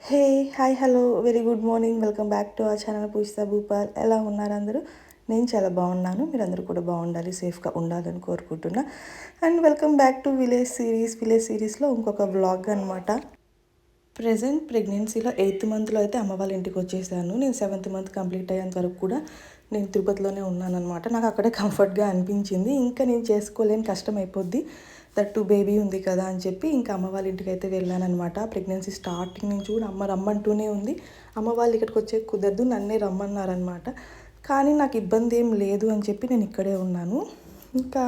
Hey hi hello very good morning welcome back to our channel Pujitha Bhupal. ఎలా ఉన్నారు అందరూ? నేను చాలా బాగున్నాను. మీరందరూ కూడా బాగుండాలి, సేఫ్గా ఉండాలని కోరుకుంటున్నా. And welcome back to village సిరీస్లో ఇంకొక వ్లాగ్ అనమాట. ప్రజెంట్ ప్రెగ్నెన్సీలో 8th మంత్లో అయితే అమ్మ వాళ్ళ ఇంటికి వచ్చేసాను. నేను 7th మంత్ కంప్లీట్ అయ్యేంత వరకు కూడా నేను తిరుపతిలోనే ఉన్నాను అనమాట. నాకు అక్కడే కంఫర్ట్గా అనిపించింది. ఇంకా నేను చేసుకోలేని కష్టం అయిపోద్ది, దట్టు బేబీ ఉంది కదా అని చెప్పి ఇంకా అమ్మ వాళ్ళ ఇంటికి అయితే వెళ్ళాను అనమాట. ప్రెగ్నెన్సీ స్టార్టింగ్ నుంచి కూడా అమ్మ రమ్మంటూనే ఉంది. అమ్మ వాళ్ళు ఇక్కడికి వచ్చే కుదరదు, నన్నే రమ్మన్నారనమాట. కానీ నాకు ఇబ్బంది ఏం లేదు అని చెప్పి నేను ఇక్కడే ఉన్నాను. ఇంకా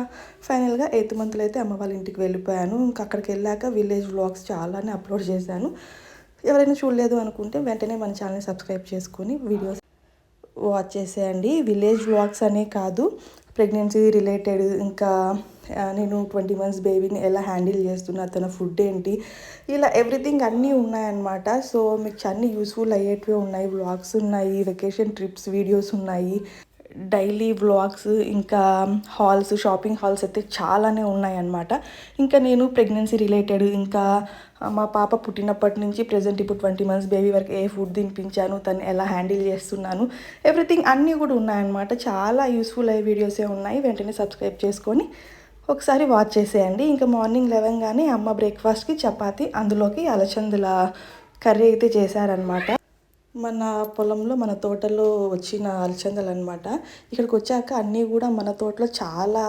ఫైనల్గా 8th మంత్లో అయితే అమ్మ వాళ్ళ ఇంటికి వెళ్ళిపోయాను. ఇంకా అక్కడికి వెళ్ళాక విలేజ్ వ్లాగ్స్ చాలానే అప్లోడ్ చేశాను. ఎవరైనా చూడలేదు అనుకుంటే వెంటనే మన ఛానల్ని సబ్స్క్రైబ్ చేసుకొని వీడియోస్ వాచ్ చేసేయండి. విలేజ్ వ్లాగ్స్ అనే కాదు, ప్రెగ్నెన్సీ రిలేటెడ్, ఇంకా నేను 20 మంత్స్ బేబీని ఎలా హ్యాండిల్ చేస్తున్నా, తన ఫుడ్ ఏంటి, ఇలా ఎవ్రీథింగ్ అన్నీ ఉన్నాయన్నమాట. సో మీకు అన్నీ యూస్ఫుల్ అయ్యేటివి ఉన్నాయి. వ్లాగ్స్ ఉన్నాయి, వెకేషన్ ట్రిప్స్ వీడియోస్ ఉన్నాయి, డైలీ వ్లాగ్స్, ఇంకా హాల్స్, షాపింగ్ హాల్స్ అయితే చాలానే ఉన్నాయన్నమాట. ఇంకా నేను ప్రెగ్నెన్సీ రిలేటెడ్, ఇంకా మా పాప పుట్టినప్పటి నుంచి ప్రజెంట్ ఇప్పుడు 20 మంత్స్ బేబీ వరకు ఏ ఫుడ్ తినిపించాను, తను ఎలా హ్యాండిల్ చేస్తున్నాను, ఎవ్రీథింగ్ అన్నీ కూడా ఉన్నాయన్నమాట. చాలా యూస్ఫుల్ అయ్యే వీడియోసే ఉన్నాయి. వెంటనే సబ్స్క్రైబ్ చేసుకొని ఒకసారి వాచ్ చేసేయండి. ఇంకా మార్నింగ్ లేవగానే అమ్మ బ్రేక్ఫాస్ట్కి చపాతి, అందులోకి అలచందుల కర్రీ అయితే చేశారనమాట. మన పొలంలో, మన తోటలో వచ్చిన అలచందలు అనమాట. ఇక్కడికి వచ్చాక అన్నీ కూడా మన తోటలో చాలా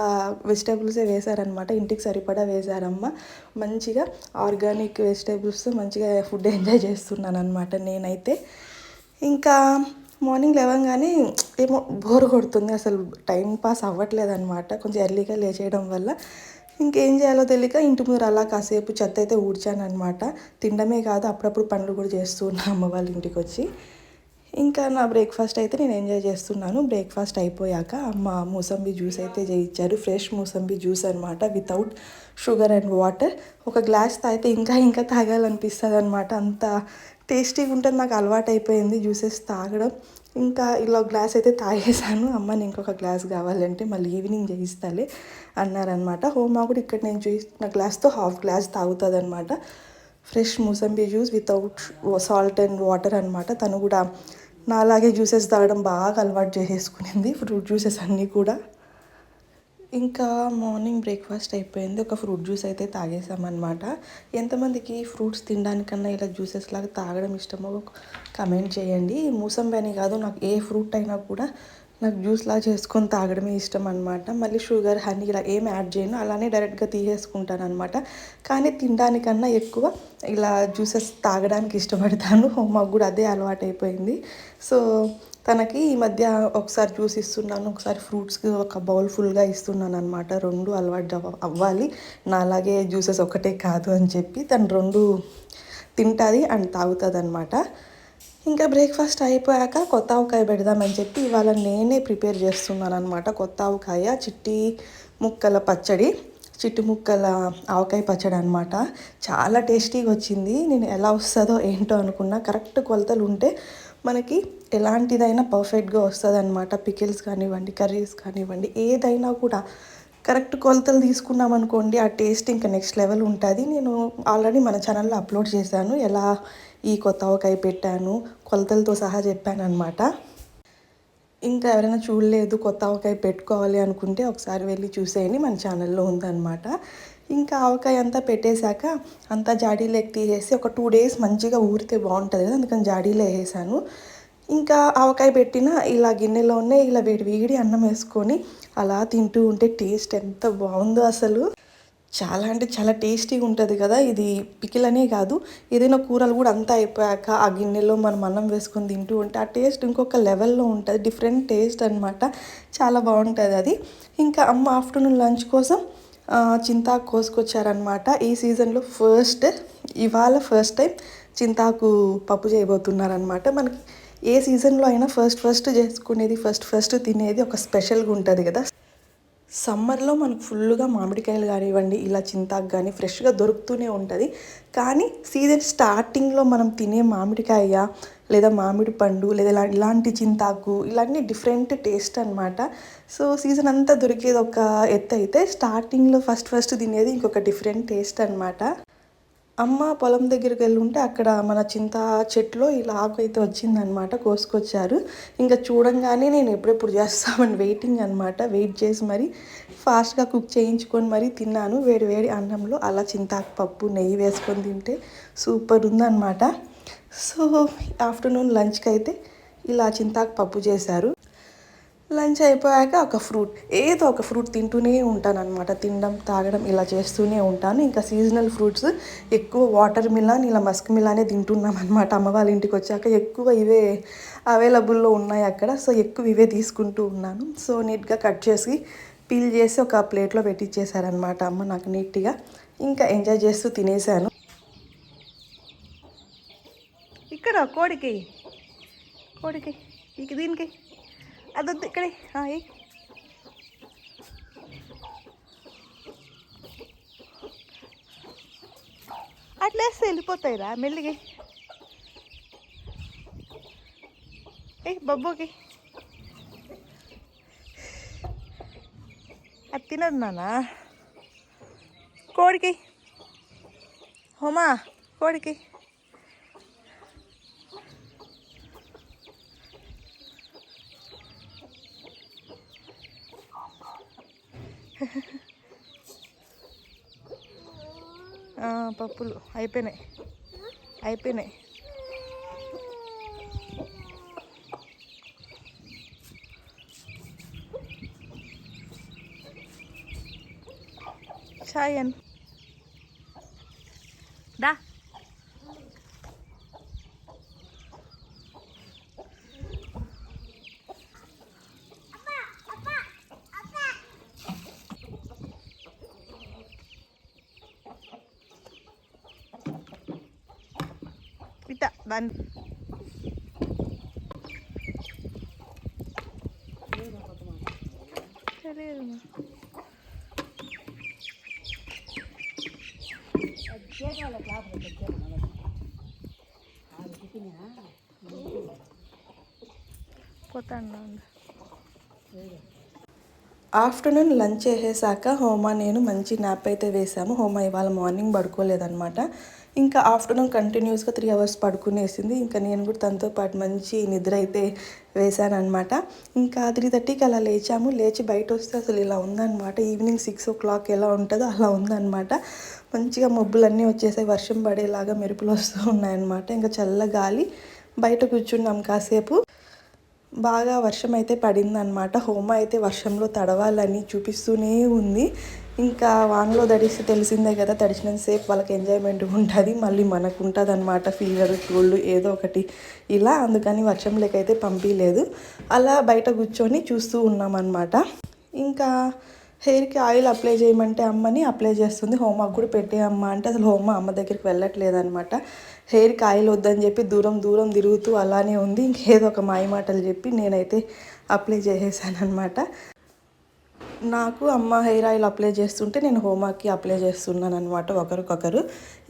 వెజిటేబుల్సే వేశారనమాట. ఇంటికి సరిపడా వేశారమ్మ. మంచిగా ఆర్గానిక్ వెజిటేబుల్స్, మంచిగా ఫుడ్ ఎంజాయ్ చేస్తున్నాను అనమాట నేనైతే. ఇంకా మార్నింగ్ లేవగానే ఏమో బోర్ కొడుతుంది, అసలు టైం పాస్ అవ్వట్లేదు అనమాట. కొంచెం ఎర్లీగా లేచేయడం వల్ల ఇంకేం చేయాలో తెలియక ఇంటి ముందర అలా కాసేపు చెత్త అయితే ఊడ్చాను అనమాట. తినడమే కాదు, అప్పుడప్పుడు పనులు కూడా చేస్తూ ఉన్నా అమ్మ వాళ్ళ ఇంటికి వచ్చి. ఇంకా నా బ్రేక్ఫాస్ట్ అయితే నేను ఎంజాయ్ చేస్తున్నాను. బ్రేక్ఫాస్ట్ అయిపోయాక అమ్మ మూసంబి జ్యూస్ అయితే చేయించారు. ఫ్రెష్ మూసంబి జ్యూస్ అనమాట, వితౌట్ షుగర్ అండ్ వాటర్. ఒక గ్లాస్ తాగితే ఇంకా తాగాలనిపిస్తుంది అనమాట. అంత టేస్టీగా ఉంటుంది. నాకు అలవాటు అయిపోయింది జ్యూసెస్ తాగడం. ఇంకా ఇలా గ్లాస్ అయితే తాగేసాను. అమ్మని ఇంకొక గ్లాస్ కావాలంటే మళ్ళీ ఈవినింగ్ చేయిస్తాలే అన్నారనమాట. హోమా కూడా ఇక్కడ నేను చేసిన గ్లాస్తో హాఫ్ గ్లాస్ తాగుతుంది అనమాట. Fresh mosambi juice without salt and water అనమాట. తను కూడా నాలాగే జ్యూసెస్ తాగడం బాగా అలవాటు చేసేసుకునింది, ఫ్రూట్ జ్యూసెస్ అన్నీ కూడా. ఇంకా మార్నింగ్ బ్రేక్ఫాస్ట్ అయిపోయింది, ఒక ఫ్రూట్ జ్యూస్ అయితే తాగేసామన్నమాట. ఎంతమందికి ఫ్రూట్స్ తినడానికన్నా ఇలా జ్యూసెస్ లాగా తాగడం ఇష్టమో కమెంట్ చేయండి. మూసంబి అని కాదు, నాకు ఏ ఫ్రూట్ అయినా కూడా నాకు జ్యూస్లా చేసుకొని తాగడమే ఇష్టం అనమాట. మళ్ళీ షుగర్, హనీ ఇలా ఏం యాడ్ చేయను, అలానే డైరెక్ట్గా తీసేసుకుంటాను అనమాట. కానీ తినడానికన్నా ఎక్కువ ఇలా జ్యూసెస్ తాగడానికి ఇష్టపడతాను. మాకు కూడా అదే అలవాటు అయిపోయింది. సో తనకి ఈ మధ్య ఒకసారి జ్యూస్ ఇస్తున్నాను, ఒకసారి ఫ్రూట్స్కి ఒక బౌల్ ఫుల్గా ఇస్తున్నాను అనమాట. రెండు అలవాటు అవ్వాలి, నా అలాగే జ్యూసెస్ ఒకటే కాదు అని చెప్పి తను రెండు తింటుంది అండ్ తాగుతుంది అనమాట. ఇంకా బ్రేక్ఫాస్ట్ అయిపోయాక కొత్త ఆవకాయ పెడదామని చెప్పి ఇవాళ నేనే ప్రిపేర్ చేస్తున్నాను అనమాట. కొత్త ఆవకాయ, చిట్టి ముక్కల పచ్చడి, చిట్టి ముక్కల ఆవకాయ పచ్చడి అనమాట. చాలా టేస్టీగా వచ్చింది. నేను ఎలా వస్తుందో ఏంటో అనుకున్నా, కరెక్ట్ కొలతలు ఉంటే మనకి ఎలాంటిదైనా పర్ఫెక్ట్గా వస్తుంది అనమాట. పికిల్స్ కానివ్వండి, కర్రీస్ కానివ్వండి, ఏదైనా కూడా కరెక్ట్ కొలతలు తీసుకున్నాం అనుకోండి, ఆ టేస్ట్ ఇంకా నెక్స్ట్ లెవెల్ ఉంటుంది. నేను ఆల్రెడీ మన ఛానల్లో అప్లోడ్ చేశాను, ఎలా ఈ కొత్త ఆవకాయ పెట్టాను, కొలతలతో సహా చెప్పాను అనమాట. ఇంకా ఎవరైనా చూడలేదు, కొత్త ఆవకాయ పెట్టుకోవాలి అనుకుంటే ఒకసారి వెళ్ళి చూసేయండి, మన ఛానల్లో ఉందన్నమాట. ఇంకా ఆవకాయ అంతా పెట్టేశాక అంతా జాడీలోకి తీసేసి ఒక 2 days మంచిగా ఊరితే బాగుంటుంది కదా, అందుకని జాడీలో వేసాను. ఇంకా ఆవకాయ పెట్టిన ఇలా గిన్నెలోనే ఇలా వేడి అన్నం వేసుకొని అలా తింటూ ఉంటే టేస్ట్ ఎంత బాగుందో అసలు. చాలా అంటే చాలా టేస్టీగా ఉంటుంది కదా. ఇది పికిల్ కాదు, ఏదైనా కూరలు కూడా అంతా అయిపోయాక ఆ గిన్నెలో మనం అన్నం వేసుకొని తింటూ ఉంటే ఆ టేస్ట్ ఇంకొక లెవెల్లో ఉంటుంది, డిఫరెంట్ టేస్ట్ అనమాట. చాలా బాగుంటుంది అది. ఇంకా అమ్మ ఆఫ్టర్నూన్ లంచ్ కోసం చింతాకు కోసుకొచ్చారనమాట. ఈ సీజన్లో ఇవాళ ఫస్ట్ టైం చింతాకు పప్పు చేయబోతున్నారనమాట. మనకి ఏ సీజన్లో అయినా ఫస్ట్ చేసుకునేది, ఫస్ట్ తినేది ఒక స్పెషల్గా ఉంటుంది కదా. సమ్మర్లో మనకు ఫుల్గా మామిడికాయలు కానివ్వండి, ఇలా చింతాకు కానీ ఫ్రెష్గా దొరుకుతూనే ఉంటుంది. కానీ సీజన్ స్టార్టింగ్లో మనం తినే మామిడికాయ, లేదా మామిడి పండు, లేదా ఇలాంటి చింతాకు, ఇలాంటి డిఫరెంట్ టేస్ట్ అనమాట. సో సీజన్ అంతా దొరికేది ఒక ఎత్తు అయితే, స్టార్టింగ్లో ఫస్ట్ తినేది ఇంకొక డిఫరెంట్ టేస్ట్ అనమాట. అమ్మ పొలం దగ్గరికి వెళ్ళి ఉంటే అక్కడ మన చింత చెట్లో ఇలా ఆకు అయితే వచ్చిందనమాట, కోసుకొచ్చారు. ఇంకా చూడంగానే నేను ఎప్పుడెప్పుడు చేస్తామని వెయిట్ చేసి మరి ఫాస్ట్గా కుక్ చేయించుకొని మరీ తిన్నాను. వేడి వేడి అన్నంలో అలా చింతాకు పప్పు నెయ్యి వేసుకొని తింటే సూపర్ ఉందన్నమాట. సో ఆఫ్టర్నూన్ లంచ్కి అయితే ఇలా చింతాకు పప్పు చేశారు. లంచ్ అయిపోయాక ఏదో ఒక ఫ్రూట్ తింటూనే ఉంటానన్నమాట. తినడం తాగడం ఇలా చేస్తూనే ఉంటాను. ఇంకా సీజనల్ ఫ్రూట్స్ ఎక్కువ వాటర్ మిలాన్ ఇలా మస్క్ మిలానే తింటున్నాం అనమాట. అమ్మ వాళ్ళ ఇంటికి వచ్చాక ఎక్కువ ఇవే అవైలబుల్లో ఉన్నాయి అక్కడ. సో ఎక్కువ ఇవే తీసుకుంటూ ఉన్నాను. సో నీట్గా కట్ చేసి పీల్ చేసి ఒక ప్లేట్లో పెట్టించేశారనమాట అమ్మ నాకు నీట్గా. ఇంకా ఎంజాయ్ చేస్తూ తినేసాను. ఇక్కడ కోడికి దీనికి అదొద్దు ఇక్కడే అట్లా వేస్తే వెళ్ళిపోతాయిరా మెల్లిగా. బబ్బోకి అది తినదు నానా. కోడికి హోమా కోడికి పప్పులు అయిపోయినాయి. చాయన్ దా ఇట్ట దాన్ని తెలియదు. పోతాను. ఆఫ్టర్నూన్ లంచ్ చేసేసాక హోమా నేను మంచి నాప్ అయితే వేసాము. హోమా ఇవాళ మార్నింగ్ పడుకోలేదనమాట. ఇంకా ఆఫ్టర్నూన్ కంటిన్యూస్గా 3 అవర్స్ పడుకునేసింది. ఇంకా నేను కూడా తనతో పాటు మంచి నిద్ర అయితే వేశానమాట. ఇంకా 3:30కి అలా లేచి బయట వస్తే అసలు ఇలా ఉందన్నమాట. ఈవినింగ్ 6 o'clock ఎలా ఉంటుందో అలా ఉందన్నమాట. మంచిగా మబ్బులన్నీ వచ్చేసాయి, వర్షం పడేలాగా మెరుపులు వస్తూ ఉన్నాయన్నమాట. ఇంకా చల్ల గాలి, బయట కూర్చున్నాం కాసేపు. బాగా వర్షం అయితే పడిందనమాట. హోమ అయితే వర్షంలో తడవాలని చూపిస్తూనే ఉంది. ఇంకా వానలో తడిస్తే తెలిసిందే కదా, తడిచినంతసేపు వాళ్ళకి ఎంజాయ్మెంట్ ఉంటుంది, మళ్ళీ మనకు ఉంటుంది అనమాట ఫీవర్ కోల్డ్ ఏదో ఒకటి ఇలా. అందుకని వర్షంలోకైతే పంపించలేదు. అలా బయట కూర్చొని చూస్తూ ఉన్నామన్నమాట. ఇంకా హెయిర్కి ఆయిల్ అప్లై చేయమంటే అమ్మని అప్లై చేస్తుంది. హోమాకు కూడా పెట్టే అమ్మ అంటే అసలు అమ్మ దగ్గరికి వెళ్ళట్లేదు అనమాట. హెయిర్కి ఆయిల్ వద్దని చెప్పి దూరం తిరుగుతూ అలానే ఉంది. ఇంకేదో ఒక మాయమాటలు చెప్పి నేనైతే అప్లై చేసేసాను అనమాట. నాకు అమ్మ హెయిర్ ఆయిల్ అప్లై చేస్తుంటే నేను హోమాకి అప్లై చేస్తున్నాను అనమాట ఒకరికొకరు.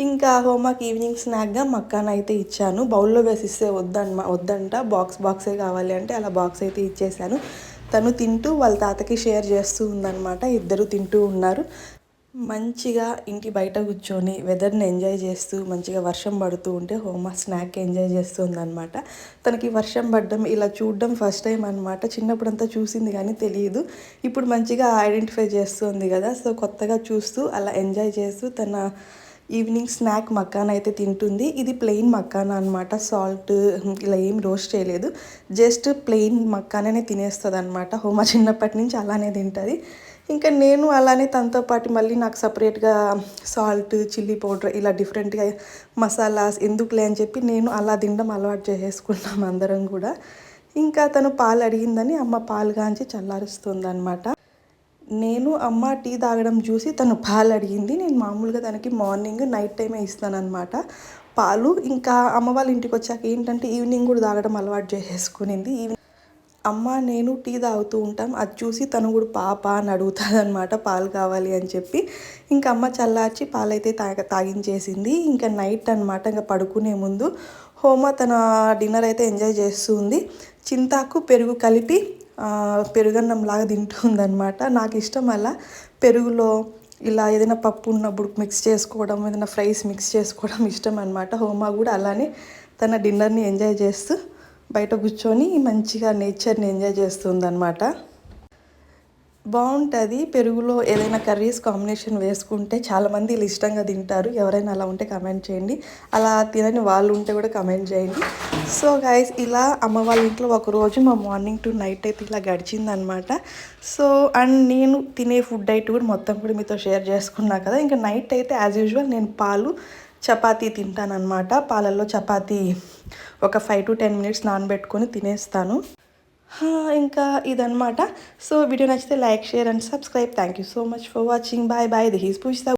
ఇంకా హోమాకి ఈవినింగ్ స్నాక్గా మక్కాన్ అయితే ఇచ్చాను. బౌల్లో వేసిస్తే వద్దంట, బాక్సే కావాలి అంటే అలా బాక్స్ అయితే ఇచ్చేసాను. తను తింటూ వాళ్ళ తాతకి షేర్ చేస్తూ ఉందన్నమాట. ఇద్దరు తింటూ ఉన్నారు. మంచిగా ఇంటి బయట కూర్చొని వెదర్ని ఎంజాయ్ చేస్తూ మంచిగా వర్షం పడుతూ ఉంటే హోమా స్నాక్ ఎంజాయ్ చేస్తుందన్నమాట. తనకి వర్షం పడడం ఇలా చూడడం ఫస్ట్ టైం అనమాట. చిన్నప్పుడంతా చూసింది కానీ తెలియదు. ఇప్పుడు మంచిగా ఐడెంటిఫై చేస్తుంది కదా, సో కొత్తగా చూస్తూ అలా ఎంజాయ్ చేస్తూ తన ఈవినింగ్ స్నాక్ మక్కాన అయితే తింటుంది. ఇది ప్లెయిన్ మక్కాన అనమాట, సాల్ట్ ఇలా ఏం రోస్ట్ చేయలేదు, జస్ట్ ప్లెయిన్ మక్కాననే తినేస్తుంది అనమాట. హోమా చిన్నప్పటి నుంచి అలానే తింటుంది. ఇంకా నేను అలానే తనతో పాటు మళ్ళీ నాకు సపరేట్గా సాల్ట్ చిల్లీ పౌడర్ ఇలా డిఫరెంట్గా మసాలాస్ ఎందుకులే అని చెప్పి నేను అలా తినడం అలవాటు చేసేసుకున్నాం అందరం కూడా. ఇంకా తను పాలు అడిగిందని అమ్మ పాలు కాంచి చల్లారుస్తుంది అనమాట. నేను అమ్మ టీ తాగడం చూసి తను పాలు అడిగింది. నేను మామూలుగా తనకి మార్నింగ్ నైట్ టైమే ఇస్తానన్నమాట పాలు. ఇంకా అమ్మ వాళ్ళ ఇంటికి వచ్చాక ఏంటంటే ఈవినింగ్ కూడా తాగడం అలవాటు చేసేసుకునింది. అమ్మ నేను టీ తాగుతూ ఉంటాం, అది చూసి తను కూడా పాప అని అడుగుతుంది అనమాట పాలు కావాలి అని చెప్పి. ఇంకా అమ్మ చల్లార్చి పాలైతే తాగించేసింది. ఇంకా నైట్ అనమాట, ఇంకా పడుకునే ముందు హోమ తన డిన్నర్ అయితే ఎంజాయ్ చేస్తుంది. చింతాకు పెరుగు కలిపి పెరుగన్నం లాగా తింటుందన్నమాట. నాకు ఇష్టం అలా పెరుగులో ఇలా ఏదైనా పప్పు ఉన్నప్పుడు మిక్స్ చేసుకోవడం, ఏదైనా ఫ్రైస్ మిక్స్ చేసుకోవడం ఇష్టం అనమాట. హోమా కూడా అలానే తన డిన్నర్ని ఎంజాయ్ చేస్తూ బయట కూర్చొని మంచిగా నేచర్ని ఎంజాయ్ చేస్తుందన్నమాట. బాగుంటుంది. పెరుగులో ఏదైనా కర్రీస్ కాంబినేషన్ వేసుకుంటే చాలామంది ఇలా ఇష్టంగా తింటారు. ఎవరైనా అలా ఉంటే కమెంట్ చేయండి. అలా తినని వాళ్ళు ఉంటే కూడా కమెంట్ చేయండి. సో గైస్, ఇలా అమ్మ వాళ్ళ ఇంట్లో ఒకరోజు మా మార్నింగ్ టు నైట్ అయితే ఇలా గడిచిందనమాట. సో అండ్ నేను తినే ఫుడ్ డైట్ కూడా మొత్తం కూడా మీతో షేర్ చేసుకున్నా కదా. ఇంకా నైట్ అయితే యాజ్ యూజువల్ నేను పాలు చపాతీ తింటానమాట. పాలల్లో చపాతీ ఒక 5 to 10 minutes నానబెట్టుకొని తినేస్తాను. ఇంకా ఇదనమాట. సో వీడియో నచ్చితే like, share and subscribe. Thank you so much for watching. Bye bye. This is Pujitha.